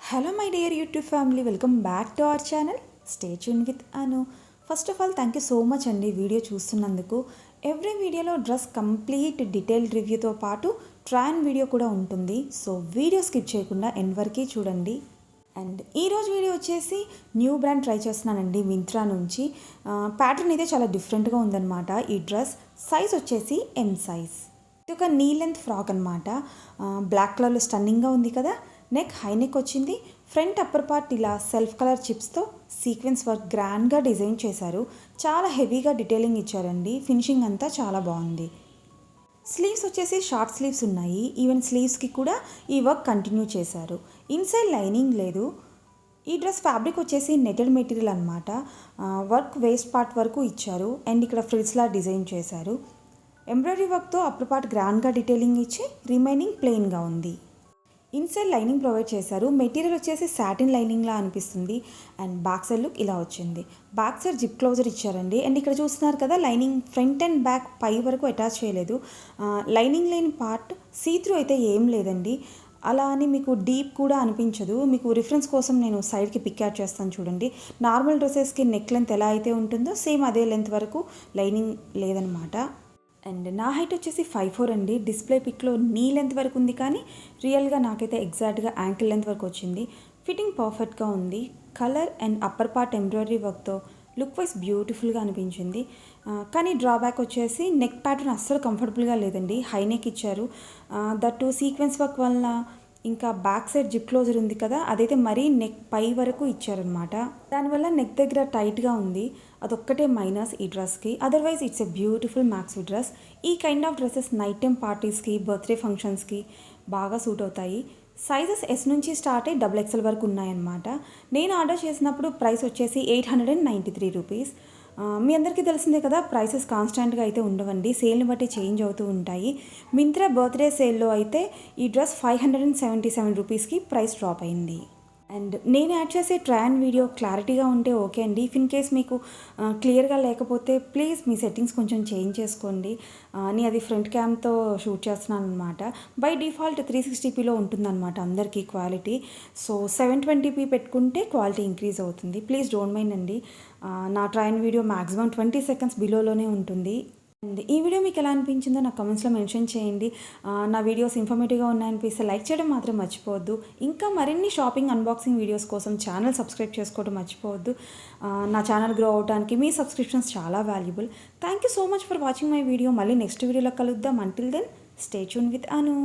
Hello my dear YouTube family, welcome back to our channel. Stay tuned with Anu. First of all, thank you so much అండి video చూస్తున్నందుకు. Every వీడియోలో dress complete detailed రివ్యూతో పాటు trial video కూడా ఉంటుంది. So video skip చేయకుండా end వరకు చూడండి. And ఈరోజు video వచ్చేసి న్యూ బ్రాండ్ ట్రై చేస్తున్నానండి మింత్రా నుంచి. ప్యాటర్న్ అయితే చాలా డిఫరెంట్గా ఉందన్నమాట. ఈ డ్రెస్ సైజ్ వచ్చేసి ఎం సైజ్. ఇది ఒక నీ లెంత్ ఫ్రాక్ అనమాట. బ్లాక్ కలర్లో స్టన్నింగ్గా ఉంది కదా. నెక్ హై నెక్ వచ్చింది. ఫ్రంట్ అప్పర్ పార్ట్ ఇలా సెల్ఫ్ కలర్ చిప్స్తో సీక్వెన్స్ వర్క్ గ్రాండ్గా డిజైన్ చేశారు. చాలా హెవీగా డీటెయిలింగ్ ఇచ్చారండి. ఫినిషింగ్ అంతా చాలా బాగుంది. స్లీవ్స్ వచ్చేసి షార్ట్ స్లీవ్స్ ఉన్నాయి. ఈవెన్ స్లీవ్స్కి కూడా ఈ వర్క్ కంటిన్యూ చేశారు. ఇన్సైడ్ లైనింగ్ లేదు. ఈ డ్రెస్ ఫ్యాబ్రిక్ వచ్చేసి నెటెడ్ మెటీరియల్ అనమాట. వర్క్ వేస్ట్ పార్ట్ వరకు ఇచ్చారు అండ్ ఇక్కడ ఫ్రిల్స్లా డిజైన్ చేశారు. ఎంబ్రాయిడరీ వర్క్తో అప్పర్ పార్ట్ గ్రాండ్గా డీటెయిలింగ్ ఇచ్చి రిమైనింగ్ ప్లెయిన్గా ఉంది. ఇన్సైడ్ లైనింగ్ ప్రొవైడ్ చేశారు. మెటీరియల్ వచ్చేసి సాటిన్ లైనింగ్లా అనిపిస్తుంది అండ్ బ్యాక్ సైడ్ లుక్ ఇలా వచ్చింది. బ్యాక్ సైడ్ జిప్ క్లోజర్ ఇచ్చారండి. అండ్ ఇక్కడ చూస్తున్నారు కదా, లైనింగ్ ఫ్రంట్ అండ్ బ్యాక్ పై వరకు అటాచ్ చేయలేదు. లైనింగ్ లేని పార్ట్ సీత్రూ అయితే ఏం లేదండి. అలా అని మీకు డీప్ కూడా అనిపించదు. మీకు రిఫరెన్స్ కోసం నేను సైడ్కి పిక్ యాడ్ చేస్తాను చూడండి. నార్మల్ డ్రెస్సెస్కి నెక్ లెంత్ ఎలా అయితే ఉంటుందో సేమ్ అదే లెంత్ వరకు లైనింగ్ లేదనమాట. అండ్ నా హైట్ వచ్చేసి 5'4" అండి. డిస్ప్లే పిక్లో నీ లెంత్ వరకు ఉంది, కానీ రియల్గా నాకైతే ఎగ్జాక్ట్గా యాంకిల్ లెంత్ వరకు వచ్చింది. ఫిట్టింగ్ పర్ఫెక్ట్గా ఉంది. Colour and upper part embroidery వర్క్తో లుక్ వైజ్ బ్యూటిఫుల్గా అనిపించింది. కానీ డ్రాబ్యాక్ వచ్చేసి నెక్ ప్యాటర్న్ అస్సలు కంఫర్టబుల్గా లేదండి. హై నెక్ ఇచ్చారు. దట్టు సీక్వెన్స్ వర్క్ వలన ఇంకా బ్యాక్ సైడ్ జిప్ క్లోజర్ ఉంది కదా, అదైతే మరీ నెక్ పై వరకు ఇచ్చారనమాట. దానివల్ల నెక్ దగ్గర టైట్గా ఉంది. అదొక్కటే మైనస్ ఈ డ్రెస్కి. Otherwise it's a beautiful maxi dress. ఈ kind of dresses night time పార్టీస్కి, బర్త్డే ఫంక్షన్స్కి బాగా సూట్ అవుతాయి. సైజెస్ ఎస్ నుంచి స్టార్ట్ అయ్యి XXL వరకు ఉన్నాయన్నమాట. నేను ఆర్డర్ చేసినప్పుడు ప్రైస్ వచ్చేసి 893 రూపీస్. మీ అందరికీ తెలిసిందే కదా, ప్రైసెస్ కాన్స్టాంట్గా అయితే ఉండవండి. సేల్ని బట్టి చేంజ్ అవుతూ ఉంటాయి. మింత్రా బర్త్డే సేల్లో అయితే ఈ డ్రెస్ 577 రూపీస్కి ప్రైస్ డ్రాప్ అయింది. అండ్ నేను యాడ్ చేసే ట్రయల్ వీడియో క్లారిటీగా ఉంటే ఓకే అండి. ఇఫ్ ఇన్ కేస్ మీకు క్లియర్గా లేకపోతే ప్లీజ్ మీ సెట్టింగ్స్ కొంచెం చేంజ్ చేసుకోండి. నేను అది ఫ్రంట్ క్యామ్తో షూట్ చేస్తున్నాను అనమాట. బై డిఫాల్ట్ 360pలో ఉంటుందన్నమాట అందరికీ క్వాలిటీ. సో 720p పెట్టుకుంటే క్వాలిటీ ఇంక్రీజ్ అవుతుంది. ప్లీజ్ డోంట్ మైండ్ అండి. నా ట్రయల్ వీడియో మ్యాక్సిమం 20 సెకండ్స్ బిలోలోనే ఉంటుంది. అండ్ ఈ వీడియో మీకు ఎలా అనిపించిందో నాకు కామెంట్స్లో మెన్షన్ చేయండి. నా వీడియోస్ ఇన్ఫర్మేటివ్గా ఉన్నాయనిపిస్తే లైక్ చేయడం మాత్రం మర్చిపోవద్దు. ఇంకా మరిన్ని షాపింగ్ అన్బాక్సింగ్ వీడియోస్ కోసం ఛానల్ సబ్స్క్రైబ్ చేసుకోవడం మర్చిపోవద్దు. నా ఛానల్ గ్రో అవడానికి మీ సబ్స్క్రిప్షన్స్ చాలా valuable. Thank you so much for watching my video. మళ్ళీ నెక్స్ట్ వీడియోలో కలుద్దాం. Until then stay tune with Anu.